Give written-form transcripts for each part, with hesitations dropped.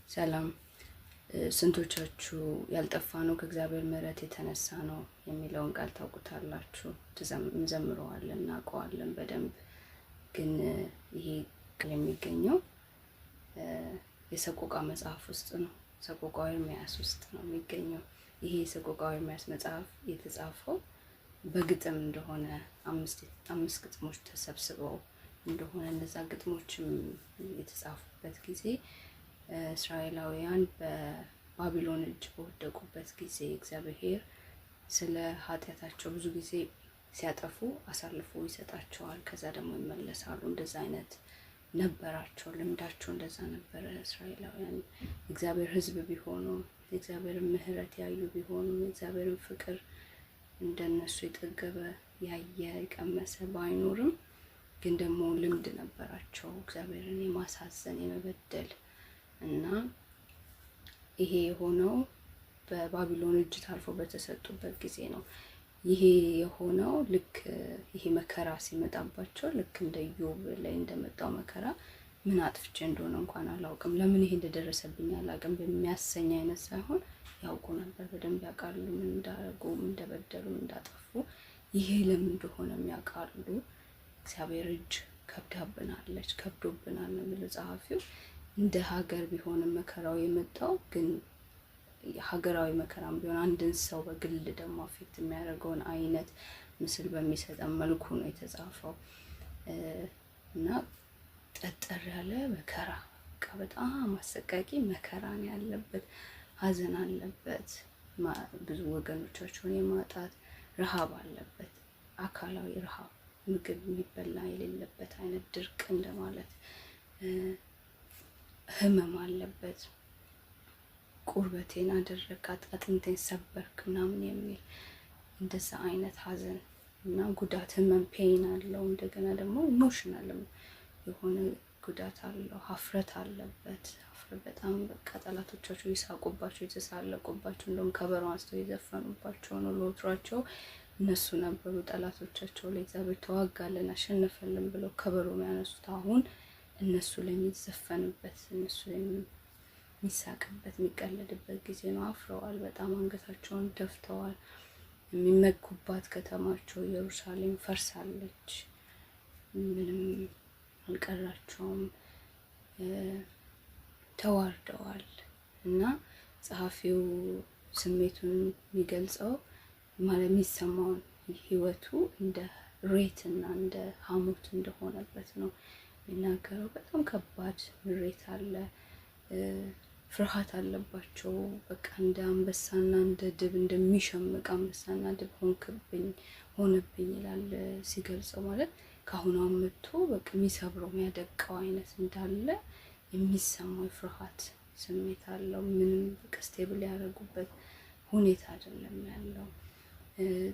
ሰላም ስንቶቻችሁ ያልጠፋ ነው ከእግዚአብሔር ምሕረት የተነሳ ነው የሚለውን ቃል ታውቁታላችሁ? እንዘምረዋለን እናውቀዋለን በደንብ። ግን ይሄ የሚገኘው የሰቆቃ መጽሐፍ ውስጥ ነው። ሰቆቃወ ኤርምያስ ውስጥ ነው የሚገኘው። ይሄ የሰቆቃወ ኤርምያስ መጽሐፍ የተጻፈው በግጥም እንደሆነ አምስት ግጥሞች ተሰብስበው እንደሆነ እነዛ ግጥሞችም የተጻፉበት ጊዜ እስራኤላውያን በባቢሎን እጅ በወደቁበት ጊዜ እግዚአብሔር ስለ ኃጢአታቸው ብዙ ጊዜ ሲያጠፉ አሳልፎ ይሰጣቸዋል፣ ከዛ ደግሞ ይመለሳሉ። እንደዛ አይነት ነበራቸው፣ ልምዳቸው እንደዛ ነበረ። እስራኤላውያን እግዚአብሔር ሕዝብ ቢሆኑ የእግዚአብሔርን ምሕረት ያዩ ቢሆኑ የእግዚአብሔርን ፍቅር እንደነሱ የጠገበ ያየ የቀመሰ ባይኖርም ግን ደግሞ ልምድ ነበራቸው እግዚአብሔርን የማሳዘን የመበደል እና ይሄ የሆነው በባቢሎን እጅ ታልፎ በተሰጡበት ጊዜ ነው። ይሄ የሆነው ልክ ይሄ መከራ ሲመጣባቸው ልክ እንደ ኢዮብ ላይ እንደመጣው መከራ ምን አጥፍቼ እንደሆነ እንኳን አላውቅም፣ ለምን ይሄ እንደደረሰብኝ አላውቅም በሚያሰኝ አይነት ሳይሆን ያውቁ ነበር፣ በደንብ ያውቃሉ ምን እንዳደረጉ፣ ምን እንደበደሉ፣ ምን እንዳጠፉ። ይሄ ለምን እንደሆነ የሚያውቃሉ። እግዚአብሔር እጅ ከብዳብናለች፣ ከብዶብናል ነው የሚለው ጸሐፊው። እንደ ሀገር ቢሆንም መከራው የመጣው ግን ሀገራዊ መከራም ቢሆን አንድን ሰው በግል ደግሞ አፌክት የሚያደርገውን አይነት ምስል በሚሰጠን መልኩ ነው የተጻፈው እና ጠጠር ያለ መከራ፣ በቃ በጣም አሰቃቂ መከራ ነው ያለበት፣ ሀዘን አለበት፣ ብዙ ወገኖቻቸውን የማጣት ረሃብ አለበት፣ አካላዊ ረሃብ፣ ምግብ የሚበላ የሌለበት አይነት ድርቅ እንደማለት፣ ህመም አለበት፣ ቁርበቴን አደረጋት አጥንቴን ሰበርክ ምናምን የሚል እንደዛ አይነት ሀዘን እና ጉዳት፣ ህመም፣ ፔን አለው። እንደገና ደግሞ ኢሞሽናልም የሆነ ጉዳት አለው። ሀፍረት አለበት። ሀፍረት በጣም በቃ ጠላቶቻቸው ይሳቁባቸው፣ የተሳለቁባቸው፣ እንደውም ከበሮ አንስተው የዘፈኑባቸው ነው። ለወትሯቸው እነሱ ነበሩ ጠላቶቻቸው ላይ እግዚአብሔር ተዋጋልን አሸነፈልን ብለው ከበሮ የሚያነሱት። አሁን እነሱ ላይ የሚዘፈንበት፣ እነሱ ላይ የሚሳቅበት፣ የሚቀለድበት ጊዜ ነው። አፍረዋል፣ በጣም አንገታቸውን ደፍተዋል። የሚመኩባት ከተማቸው ኢየሩሳሌም ፈርሳለች፣ ምንም አልቀራቸውም፣ ተዋርደዋል። እና ጸሐፊው ስሜቱን የሚገልጸው ማለት የሚሰማውን ህይወቱ እንደ ሬት እና እንደ ሐሞት እንደሆነበት ነው የሚናገረው። በጣም ከባድ ምሬት አለ፣ ፍርሃት አለባቸው። በቃ እንደ አንበሳና እንደ ድብ እንደሚሸምቅ አንበሳና ድብ ሆነብኝ ይላል ሲገልጸው። ማለት ከአሁኗም መጥቶ በቃ የሚሰብረው የሚያደቀው አይነት እንዳለ የሚሰማው የፍርሃት ስሜት አለው። ምንም በቃ ስቴብል ያደረጉበት ሁኔታ አይደለም ያለው።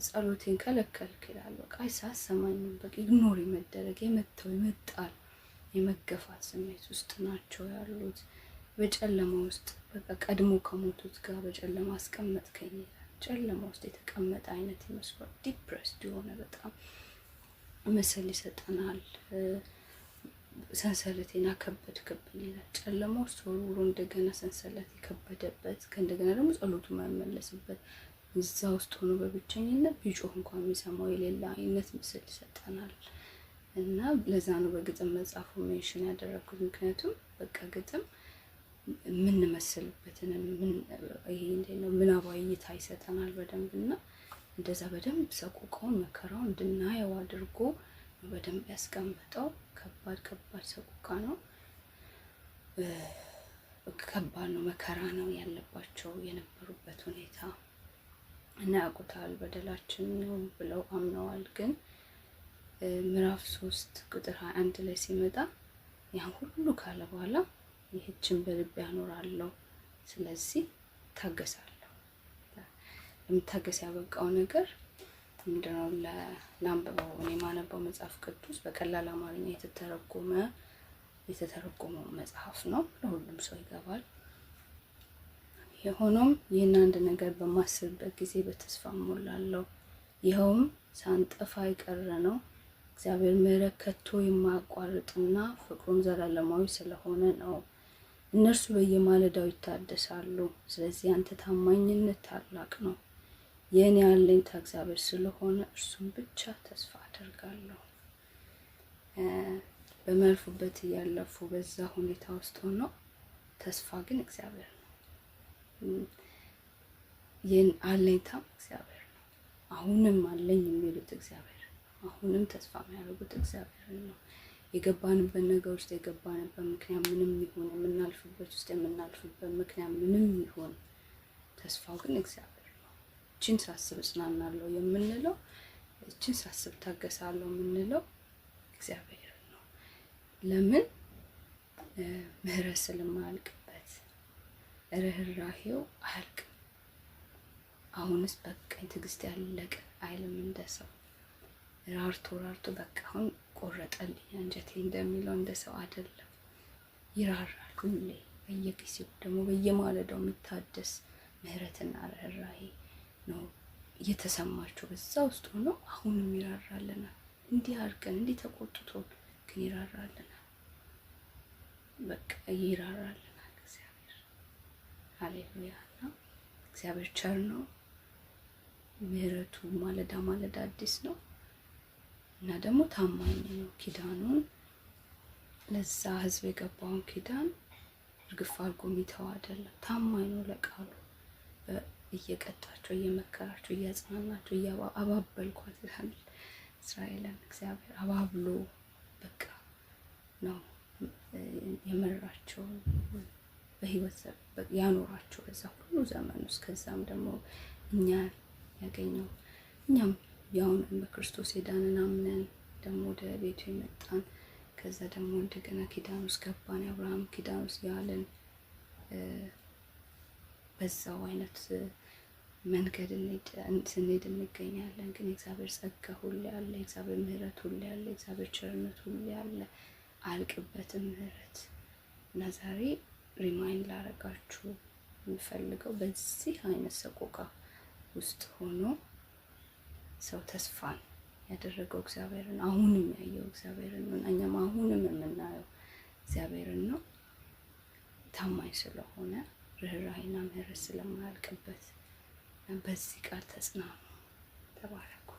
ጸሎቴን ከለከልክ ይላል። በቃ አይሳሰማኝም፣ በቃ ኢግኖር የመደረግ የመተው የመጣል የመገፋት ስሜት ውስጥ ናቸው ያሉት። በጨለማ ውስጥ በቃ ቀድሞ ከሞቱት ጋር በጨለማ አስቀመጥከኝ ይላል። ጨለማ ውስጥ የተቀመጠ አይነት ይመስላል። ዲፕረስድ የሆነ በጣም ምስል ይሰጠናል። ሰንሰለቴን አከበድክብኝ ይላል። ጨለማ ውስጥ ወርውሮ እንደገና ሰንሰለት የከበደበት፣ ከእንደገና ደግሞ ጸሎቱ የማይመለስበት፣ እዛ ውስጥ ሆኖ በብቸኝነት ቢጮህ እንኳን የሚሰማው የሌላ አይነት ምስል ይሰጠናል። እና ለዛ ነው በግጥም መጽሐፉ ሜንሽን ያደረኩት። ምክንያቱም በቃ ግጥም የምንመስልበትን ይሄ እንዴት ነው ምናባዊ እይታ ይሰጠናል በደንብ። እና እንደዛ በደንብ ሰቆቃውን መከራውን እንድናየው አድርጎ በደንብ ያስቀምጠው። ከባድ ሰቆቃ ነው፣ ከባድ ነው፣ መከራ ነው ያለባቸው የነበሩበት ሁኔታ እና ያውቁታል። በደላችን ነው ብለው አምነዋል። ግን ምዕራፍ 3 ቁጥር 21 ላይ ሲመጣ ያን ሁሉ ካለ በኋላ ይህችን በልቤ ያኖራለሁ፣ ስለዚህ ታገሳለሁ። ለምታገስ ያበቃው ነገር ምንድነው? ለአንብበው እኔ የማነበው መጽሐፍ ቅዱስ በቀላል አማርኛ የተተረጎመው መጽሐፍ ነው። ለሁሉም ሰው ይገባል። የሆነም ይህን አንድ ነገር በማስብበት ጊዜ በተስፋ እሞላለሁ። ይኸውም ሳንጠፋ የቀረ ነው፣ እግዚአብሔር ምሕረት ከቶ የማያቋርጥና ፍቅሩም ዘላለማዊ ስለሆነ ነው። እነርሱ በየማለዳው ይታደሳሉ። ስለዚህ አንተ ታማኝነት ታላቅ ነው። የእኔ አለኝታ እግዚአብሔር ስለሆነ እርሱን ብቻ ተስፋ አደርጋለሁ። በሚያልፉበት እያለፉ በዛ ሁኔታ ውስጥ ሆነው ተስፋ ግን እግዚአብሔር ነው። አለኝታም እግዚአብሔር ነው። አሁንም አለኝ የሚሉት እግዚአብሔር ነው። አሁንም ተስፋ የሚያደርጉት እግዚአብሔር ነው። የገባንበት ነገር ውስጥ የገባንበት ምክንያት ምንም ይሁን፣ የምናልፍበት ውስጥ የምናልፍበት ምክንያት ምንም ይሁን፣ ተስፋው ግን እግዚአብሔር ነው። እችን ሳስብ እጽናናለሁ የምንለው፣ እችን ሳስብ ታገሳለሁ የምንለው እግዚአብሔር ነው። ለምን? ምህረት ስለማያልቅበት፣ ርህራሄው አያልቅም። አሁንስ በቃኝ ትዕግስት ያለቀ አይልም እንደ ሰው ራርቶ በቃ አሁን ቆረጠልኝ አንጀቴ እንደሚለው እንደ ሰው አይደለም። ይራራል ሁሌ፣ በየጊዜው ደግሞ በየማለዳው የሚታደስ ምህረትና ርህራሄ ነው እየተሰማቸው በዛ ውስጥ ሆኖ አሁንም ይራራልናል። እንዲህ አድርገን እንዲህ ተቆጥቶ ግን ይራራልናል። በቃ ይራራልናል እግዚአብሔር። ሃሌሉያ። እግዚአብሔር ቸር ነው። ምህረቱ ማለዳ ማለዳ አዲስ ነው እና ደግሞ ታማኝ ነው። ኪዳኑን ለዛ ህዝብ የገባውን ኪዳን እርግፍ አድርጎ የሚተው አይደለም። ታማኝ ነው ለቃሉ። እየቀጣቸው እየመከራቸው እያጽናናቸው አባበልኳት ይላል እስራኤልን። እግዚአብሔር አባብሎ በቃ ነው የመራቸው፣ በህይወት ያኖራቸው በዛ ሁሉ ዘመን ውስጥ። ከዛም ደግሞ እኛ ያገኘው እኛም ያውንን በክርስቶስ የዳንን አምነን ደግሞ ወደ ቤቱ የመጣን ከዛ ደግሞ እንደገና ኪዳን ውስጥ ገባን። የአብርሃም ኪዳን ውስጥ ያለን በዛው አይነት መንገድ ስንሄድ እንገኛለን። ግን የእግዚአብሔር ጸጋ ሁሌ አለ፣ የእግዚአብሔር ምህረት ሁሌ አለ፣ የእግዚአብሔር ቸርነት ሁሌ አለ። አያልቅበትም ምህረት። እና ዛሬ ሪማይንድ ላረጋችሁ የምፈልገው በዚህ አይነት ሰቆቃ ውስጥ ሆኖ ሰው ተስፋን ያደረገው እግዚአብሔርን አሁንም ያየው እግዚአብሔርን ነው። እኛም አሁንም የምናየው እግዚአብሔርን ነው። ታማኝ ስለሆነ ርህራሄና ምህረት ስለማያልቅበት በዚህ ቃል ተጽናኑ። ተባረኩ።